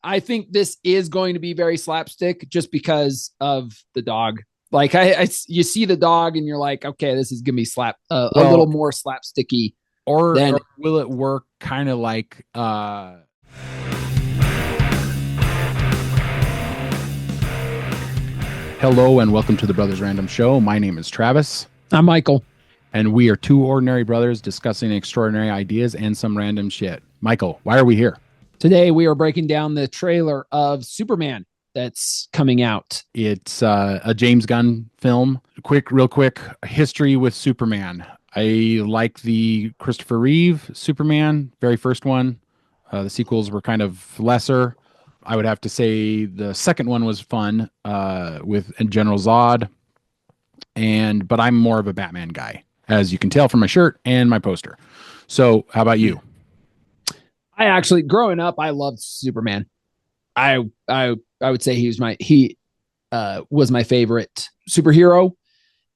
I think this is going to be very slapstick just because of the dog. Like you see the dog and you're like, okay, this is gonna be a little more slapsticky. Or will it work kind of like Hello and welcome to the Brothers Random Show. My name is Travis. I'm Michael. And we are two ordinary brothers discussing extraordinary ideas and some random shit. Michael, why are we here? Today we are breaking down the trailer of Superman that's coming out. It's a James Gunn film. Real quick history with Superman. I like the Christopher Reeve Superman, very first one. The sequels were kind of lesser. I would have to say the second one was fun with General Zod. But I'm more of a Batman guy, as you can tell from my shirt and my poster. So how about you? I actually, growing up, I loved Superman. I would say he was my favorite superhero.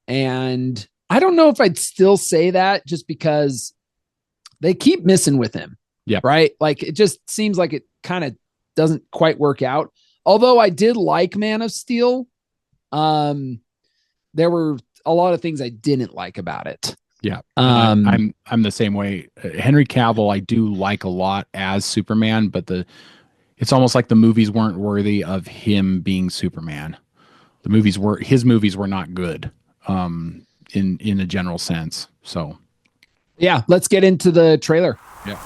And I don't know if I'd still say that just because they keep missing with him. Yeah. Right. Like it just seems like it kind of doesn't quite work out. Although I did like Man of Steel. There were a lot of things I didn't like about it. Yeah. I'm the same way. Henry Cavill, I do like a lot as Superman, but it's almost like the movies weren't worthy of him being Superman. His movies were not good. In a general sense. So yeah, let's get into the trailer. Yeah.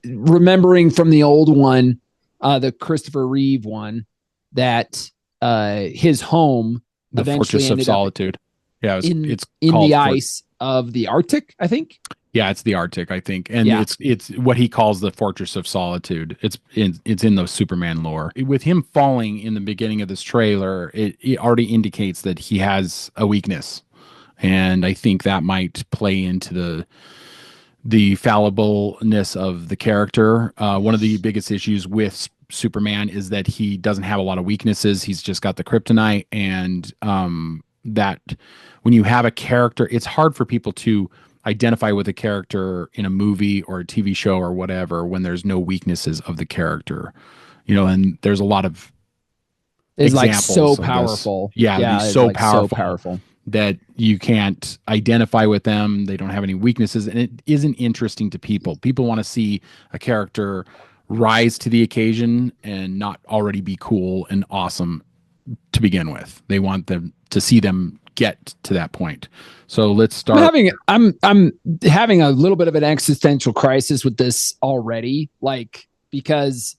Remembering from the old one, the Christopher Reeve one, that his home, the Fortress of Solitude. Yeah, it's in the ice of the Arctic, I think. Yeah, it's the Arctic, I think, and it's what he calls the Fortress of Solitude. It's in the Superman lore. With him falling in the beginning of this trailer, it already indicates that he has a weakness, and I think that might play into the fallibleness of the character. One of the biggest issues with Superman is that he doesn't have a lot of weaknesses. He's just got the kryptonite, and that when you have a character, it's hard for people to identify with a character in a movie or a TV show or whatever when there's no weaknesses of the character, and there's a lot of examples. Like so powerful. He's so powerful that you can't identify with them. They don't have any weaknesses, and it isn't interesting to people. People want to see a character rise to the occasion and not already be cool and awesome to begin with. They want them to see them get to that point. So let's start. I'm having a little bit of an existential crisis with this already, because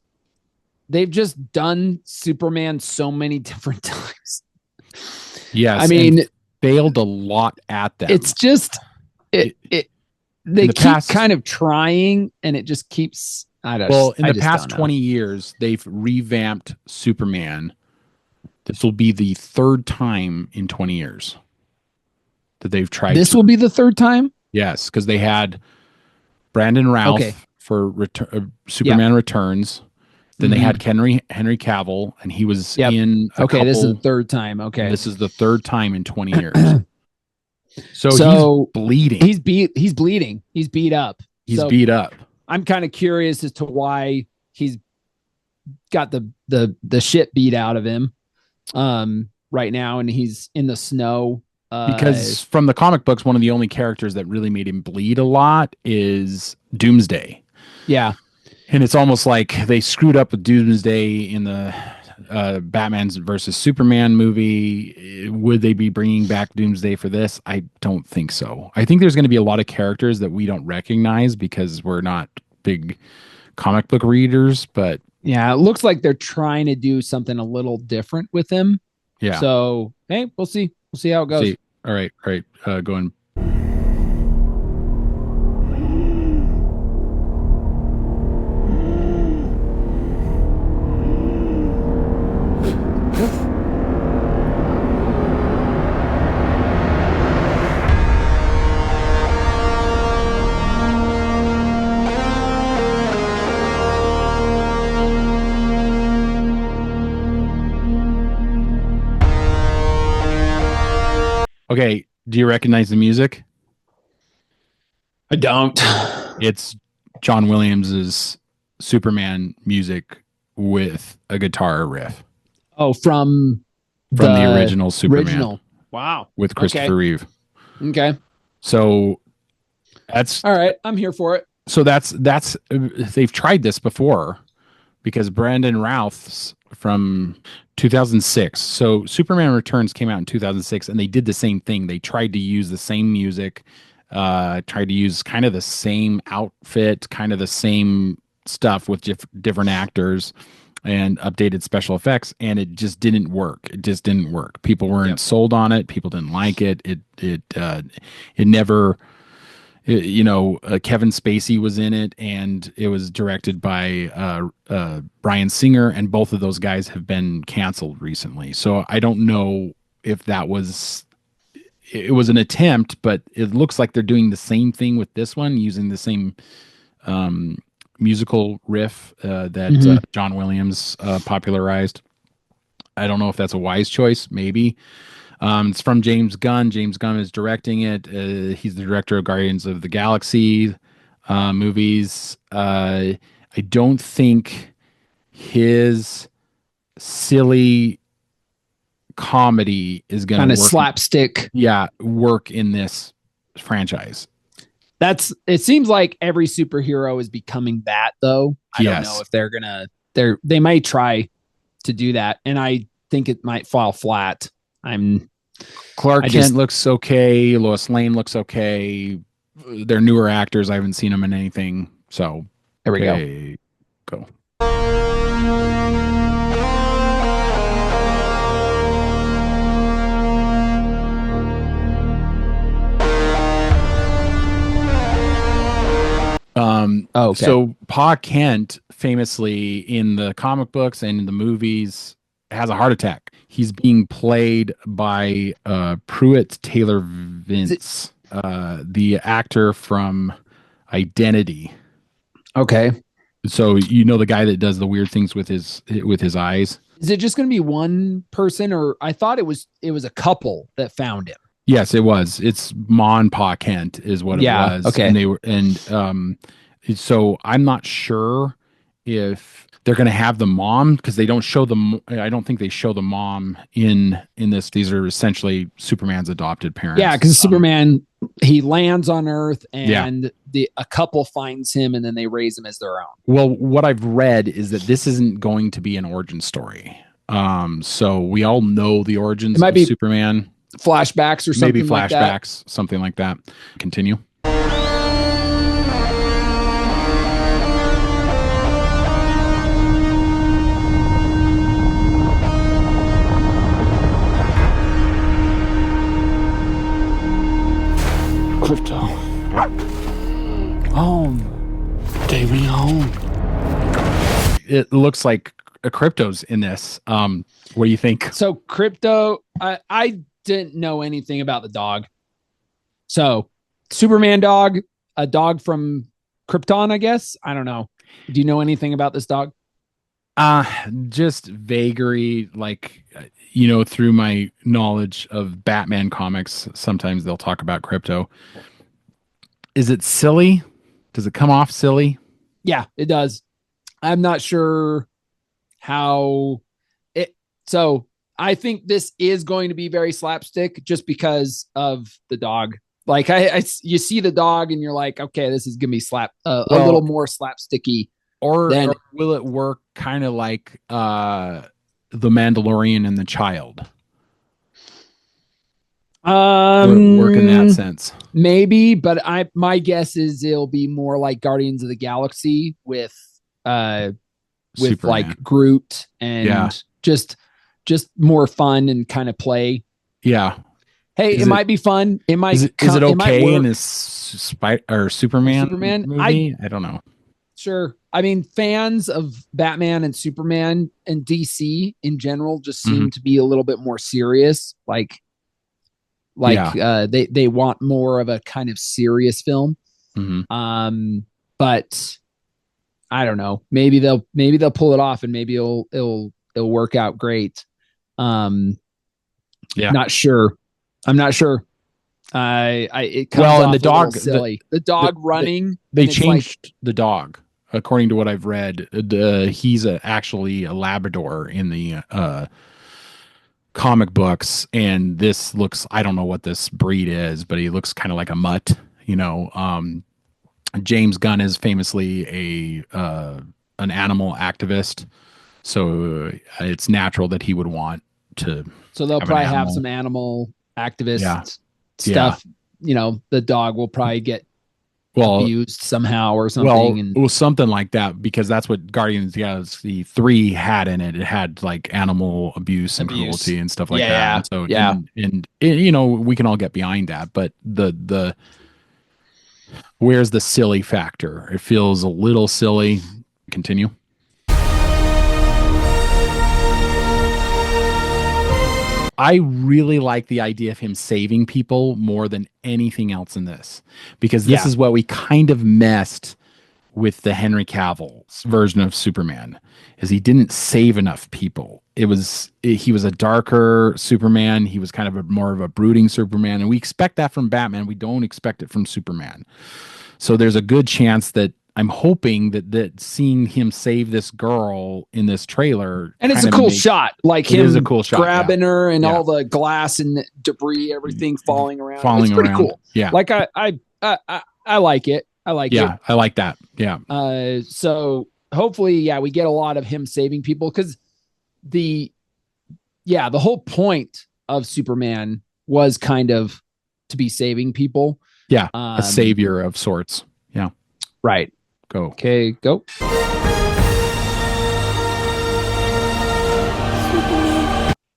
they've just done Superman so many different times. Yes, I mean, failed a lot at that. It's just they keep kind of trying, and it just keeps. In the past 20 years, they've revamped Superman. This will be the third time in 20 years that they've tried. This will be the third time? Yes, because they had Brandon Routh for Superman Returns. Then they had Henry Cavill, and he was in a couple. This is the third time. Okay. This is the third time in 20 years. So he's bleeding. He's bleeding. He's beat up. He's beat up. I'm kind of curious as to why he's got the shit beat out of him right now, and he's in the snow. Because from the comic books, one of the only characters that really made him bleed a lot is Doomsday. Yeah. And it's almost like they screwed up with Doomsday in the Batman versus Superman movie. Would they be bringing back Doomsday for this? I don't think so. I think there's going to be a lot of characters that we don't recognize because we're not big comic book readers, but yeah, it looks like they're trying to do something a little different with him. Yeah. So, hey, we'll see how it goes. All right. Going. Okay, do you recognize the music? I don't. It's John Williams's Superman music with a guitar riff Oh, from from the the original Superman original. Wow. with Okay. Christopher Reeve. Okay. So that's All right. I'm here for it. that's they've tried this before because Brandon Routh's from 2006. So Superman Returns came out in 2006 and they did the same thing. They tried to use the same music, tried to use kind of the same outfit, kind of the same stuff with different actors and updated special effects, and it just didn't work. It just didn't work. People weren't sold on it. People didn't like it. It never Kevin Spacey was in it, and it was directed by Bryan Singer, and both of those guys have been canceled recently. So I don't know if that was it was an attempt, but it looks like they're doing the same thing with this one, using the same musical riff that John Williams popularized. I don't know if that's a wise choice, maybe. It's from James Gunn. James Gunn is directing it. He's the director of Guardians of the Galaxy movies. I don't think his silly comedy is going Kind to of work. slapstick. Yeah, work in this franchise. It seems like every superhero is becoming that, though. I don't know if they might try to do that, and I think it might fall flat. Clark Kent looks okay. Lois Lane looks okay. They're newer actors. I haven't seen them in anything. So there we go. Go. Okay. So Pa Kent, famously in the comic books and in the movies, has a heart attack. He's being played by Pruitt Taylor Vince, the actor from Identity. Okay. So the guy that does the weird things with his eyes. Is it just going to be one person, or I thought it was a couple that found him? Yes, it was. It's Ma and Pa Kent is what it was. Okay. So I'm not sure if they're going to have the mom, because they don't show I don't think they show the mom in this. These are essentially Superman's adopted parents. Yeah, because Superman, he lands on Earth, and a couple finds him, and then they raise him as their own. Well, what I've read is that this isn't going to be an origin story. So we all know the origins of Superman. Flashbacks or something, maybe flashbacks, something like that. Continue. Krypto. Home. Take me home. It looks like a Krypto's in this. What do you think? So Krypto, I didn't know anything about the dog. So Superman dog, a dog from Krypton, I guess. I don't know. Do you know anything about this dog? Just vagary, through my knowledge of Batman comics, sometimes they'll talk about Krypto. Is it silly? Does it come off silly? Yeah, it does. I'm not sure how it. So I think this is going to be very slapstick just because of the dog. Like you see the dog and you're like, okay, this is gonna be a little more slapsticky. Or will it work kind of like The Mandalorian and the Child? Work in that sense. Maybe, but my guess is it'll be more like Guardians of the Galaxy with Superman. Like Groot and just more fun and kind of play. Yeah. Hey, it might be fun. It might. Is it okay in his Superman movie? I don't know. Sure. I mean, fans of Batman and Superman and DC in general just seem to be a little bit more serious. They want more of a kind of serious film. But I don't know. Maybe they'll pull it off, and maybe it'll work out great. Not sure. I'm not sure. It comes Well, and off the dog, a little silly. The dog running. They changed the dog, according to what I've read. He's actually a Labrador in the comic books, and this looks, I don't know what this breed is, but he looks kind of like a mutt. James Gunn is famously an animal activist, so it's natural that he would want to. So they'll probably have some animal activist stuff. The dog will probably get abused somehow or something. Well, something like that, because that's what Guardians of the Galaxy 3 had in it. It had like animal abuse and cruelty and stuff like that. So and we can all get behind that, but the where's the silly factor? It feels a little silly. Continue. I really like the idea of him saving people more than anything else in this, because this is what we kind of messed with the Henry Cavill's version of Superman, is he didn't save enough people. He was a darker Superman. He was kind of more of a brooding Superman, and we expect that from Batman. We don't expect it from Superman. So there's a good chance that I'm hoping that seeing him save this girl in this trailer, and it's a cool shot, like him is a cool shot, grabbing her and all the glass and debris, everything falling around. It's pretty cool. Yeah, like I like it. I like it. I like that. Yeah. So hopefully, we get a lot of him saving people, because the whole point of Superman was kind of to be saving people. Yeah, a savior of sorts. Yeah. Right. Go. Okay, go.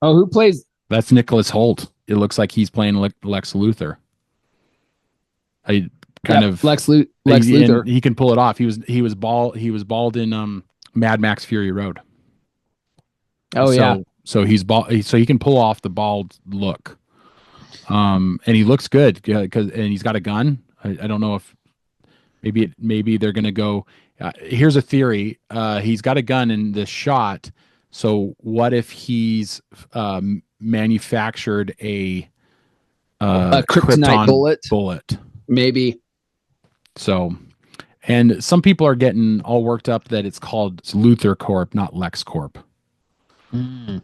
Oh, who plays? That's Nicholas Hoult. It looks like he's playing Lex Luthor. Lex Luthor. He can pull it off. He was bald in Mad Max Fury Road. Oh, so he's bald. So he can pull off the bald look. And he looks good, and he's got a gun. I don't know if maybe they're gonna go. Here's a theory. He's got a gun in this shot. So what if he's manufactured a kryptonite bullet? Maybe. So, and some people are getting all worked up that it's called Luthor Corp, not Lex Corp.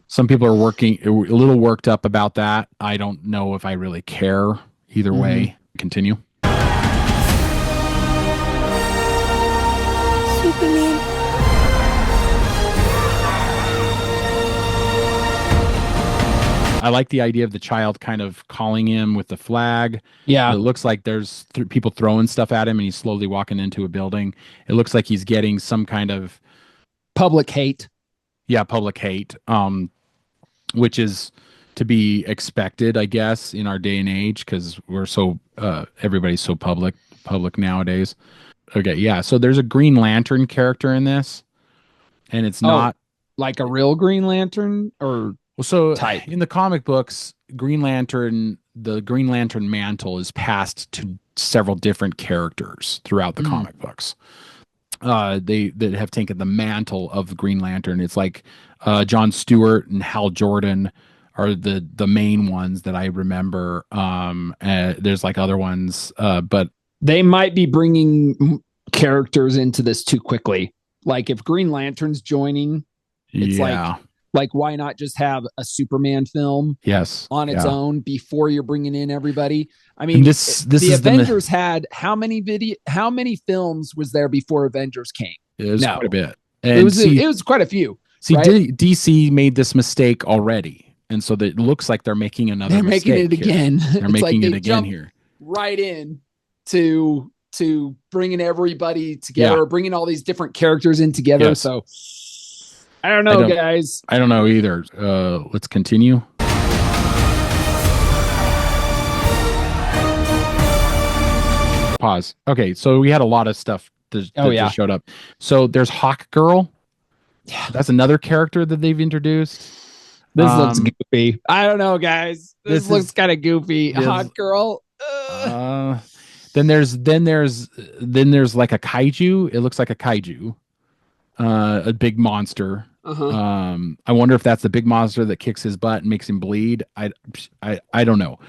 Some people are a little worked up about that. I don't know if I really care either way. Continue. Superman. I like the idea of the child kind of calling him with the flag. Yeah. It looks like there's people throwing stuff at him, and he's slowly walking into a building. It looks like he's getting some kind of public hate. Yeah, public hate, which is to be expected, I guess, in our day and age, because we're so everybody's so public nowadays. Okay, yeah. So there's a Green Lantern character in this, and it's not like a real Green Lantern, or type. In the comic books, the Green Lantern mantle is passed to several different characters throughout the comic books. They that have taken the mantle of the Green Lantern. It's like John Stewart and Hal Jordan are the main ones that I remember. There's like other ones, but they might be bringing characters into this too quickly. Like if Green Lantern's joining, it's like why not just have a Superman film on its own before you're bringing in everybody? I mean, the Avengers had how many films was there before Avengers came? It was quite a bit. And it was quite a few. See, right? DC made this mistake already, and so it looks like they're making another mistake. They're making it again. They're making it again here. Right in to bringing everybody together, or bringing all these different characters in together. Yes. So I don't know, guys. I don't know either. Let's continue. Pause. Okay, so we had a lot of stuff that just showed up. So there's Hawk Girl. Yeah, that's another character that they've introduced. This looks goofy. I don't know, guys. This looks kind of goofy. Hawk Girl. Then there's like a kaiju. It looks like a kaiju, a big monster. I wonder if that's the big monster that kicks his butt and makes him bleed. I don't know,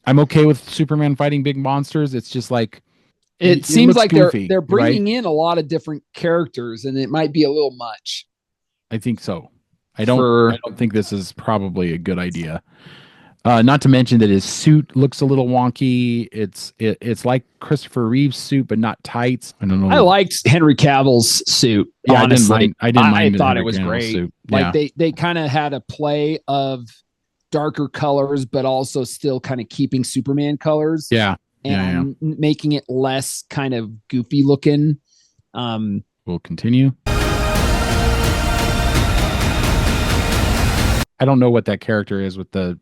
I'm okay with Superman fighting big monsters. It's just like it seems like goofy, they're bringing in a lot of different characters, and it might be a little much. I think so. I don't think this is probably a good idea. Not to mention that his suit looks a little wonky. It's like Christopher Reeve's suit, but not tights. I don't know. I liked Henry Cavill's suit. Yeah, honestly, I didn't mind. I thought it was great. Suit. Like they kind of had a play of darker colors, but also still kind of keeping Superman colors. Yeah, and making it less kind of goofy looking. We'll continue. I don't know what that character is with the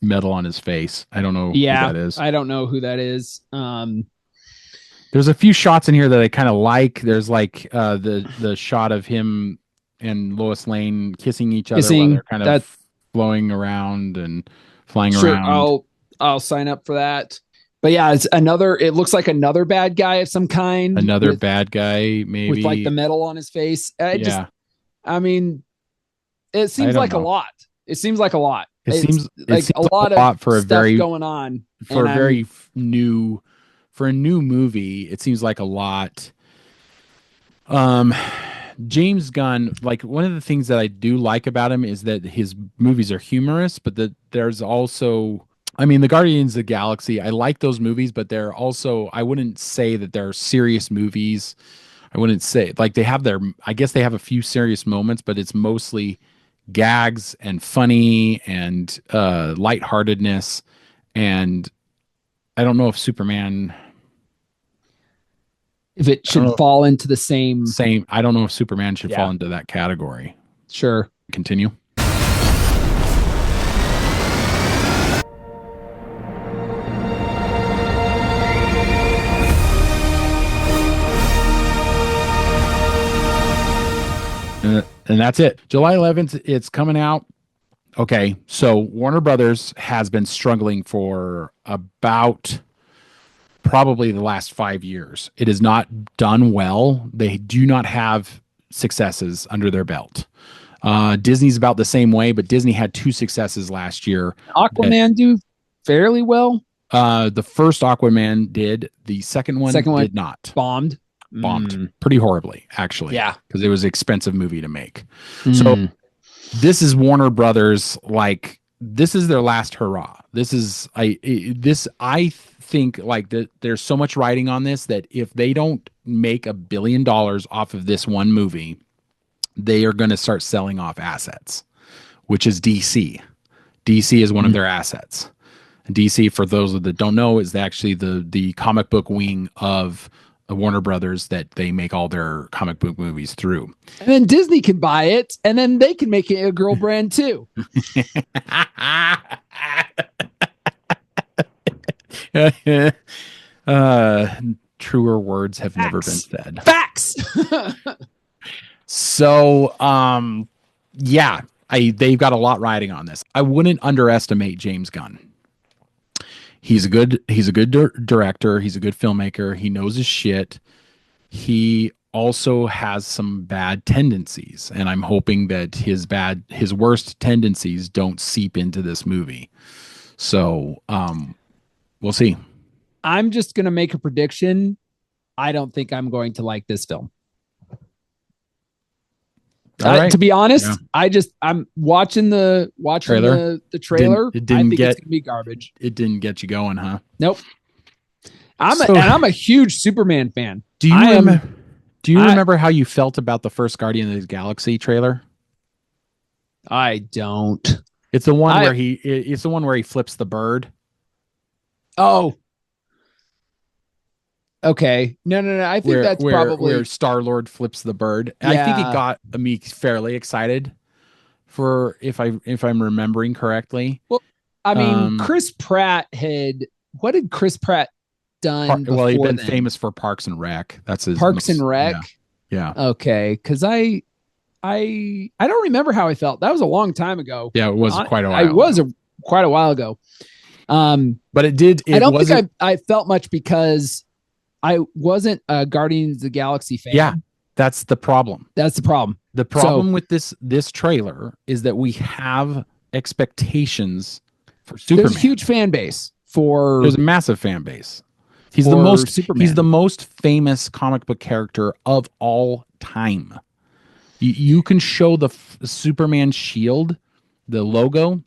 metal on his face. I don't know who that is. I don't know who that is. There's a few shots in here that I kind of like. There's like the shot of him and Lois Lane kissing each other while they're kind of flowing around and flying around. I'll sign up for that. But yeah, it looks like another bad guy of some kind. Another bad guy, maybe. With like the metal on his face. I mean, it seems like a lot. It seems like a lot. It seems like a lot of for a very going on for a very new movie. It seems like a lot. James Gunn, like one of the things that I do like about him is that his movies are humorous, but that there's also, I mean, the Guardians of the Galaxy, I like those movies, but they're also, I wouldn't say that they're serious movies. I wouldn't say like I guess they have a few serious moments, but it's mostly gags and funny and lightheartedness. And I don't know if Superman, if it should fall into the same. I don't know if Superman should fall into that category. Sure. Continue. And that's it. July 11th, it's coming out. Okay, so Warner Brothers has been struggling for about probably the last 5 years. It has not done well. They do not have successes under their belt. Disney's about the same way, but Disney had 2 successes last year. Aquaman do fairly well. The first Aquaman did. The second one did not. Bombed pretty horribly, actually. Yeah, because it was an expensive movie to make. So this is Warner Brothers. Like, this is their last hurrah. I think like that there's so much writing on this that if they don't make $1 billion off of this one movie, they are going to start selling off assets, which is DC. DC is one of their assets. DC, for those that don't know, is actually the comic book wing of Warner Brothers that they make all their comic book movies through. And then Disney can buy it, and then they can make it a girl brand too. Truer words have never been said. Facts. So, they've got a lot riding on this. I wouldn't underestimate James Gunn. He's a good director. He's a good filmmaker. He knows his shit. He also has some bad tendencies, and I'm hoping that his worst tendencies don't seep into this movie. So, we'll see. I'm just going to make a prediction. I don't think I'm going to like this film. To be honest, I'm watching the trailer. I think it's gonna be garbage. It didn't get you going, huh? Nope. I'm a huge Superman fan. Do you remember how you felt about the first Guardian of the Galaxy trailer? I don't. It's the one where he flips the bird. Oh. Okay. No. I think that's probably where Star-Lord flips the bird. Yeah. I think it got me fairly excited for if I'm remembering correctly. Well, I mean, Chris Pratt what did Chris Pratt done before he'd been then? Famous for Parks and Rec. That's his Parks and Rec. Yeah. Okay, because I don't remember how I felt. That was a long time ago. Yeah, it was quite a while. It was quite a while ago. But it did. I don't think I felt much because I wasn't a Guardians of the Galaxy fan. Yeah, that's the problem. The problem with this trailer is that we have expectations for Superman. There's a huge fan base for there's a massive fan base. He's Superman. He's the most famous comic book character of all time. You can show the Superman shield, the logo,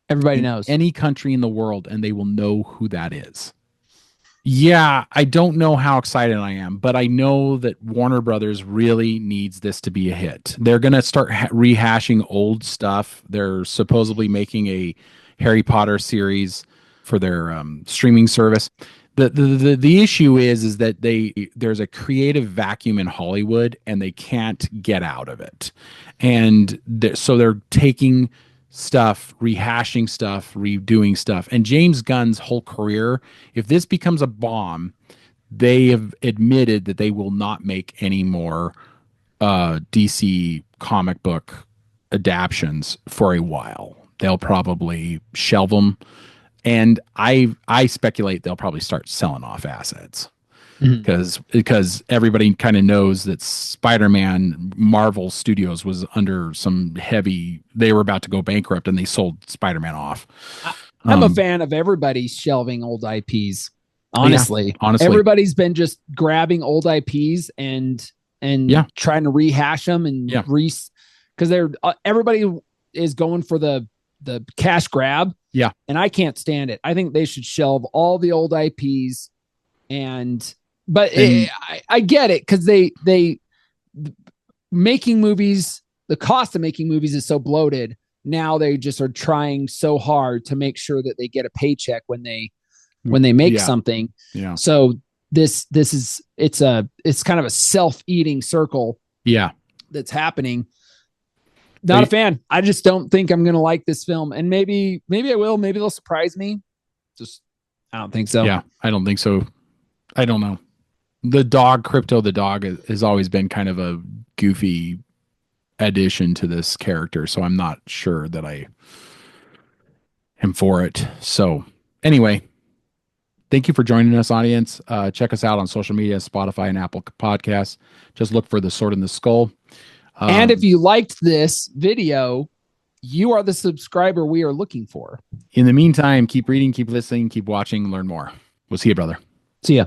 everybody knows any country in the world, and they will know who that is. Yeah, I don't know how excited I am, but I know that Warner Brothers really needs this to be a hit. They're going to start rehashing old stuff. They're supposedly making a Harry Potter series for their streaming service. The issue is that there's a creative vacuum in Hollywood and they can't get out of it. And so they're taking stuff, rehashing stuff, redoing stuff. And James Gunn's whole career, if this becomes a bomb, they have admitted that they will not make any more DC comic book adaptions for a while. They'll probably shelve them. And I speculate they'll probably start selling off assets. Because everybody kind of knows that Spider-Man Marvel Studios was under some heavy, they were about to go bankrupt and they sold Spider-Man off. I'm a fan of everybody shelving old IPs. Honestly, yeah, honestly, everybody's been just grabbing old IPs and trying to rehash them and because everybody is going for the cash grab. Yeah. And I can't stand it. I think they should shelve all the old IPs but I get it because they making movies, the cost of making movies is so bloated. Now they just are trying so hard to make sure that they get a paycheck when they make something. Yeah. So this is it's kind of a self-eating circle. Yeah. That's happening. Not a fan. I just don't think I'm going to like this film. And maybe I will. Maybe they'll surprise me. I don't think so. Yeah, I don't think so. I don't know. The dog, Krypto the dog, has always been kind of a goofy addition to this character, so I'm not sure that I am for it. So anyway, thank you for joining us, audience. Check us out on social media, Spotify and Apple Podcasts. Just look for The Sword in the Skull. And if you liked this video, you are the subscriber we are looking for. In the meantime, keep reading, keep listening, keep watching, learn more. We'll see you, brother. See ya.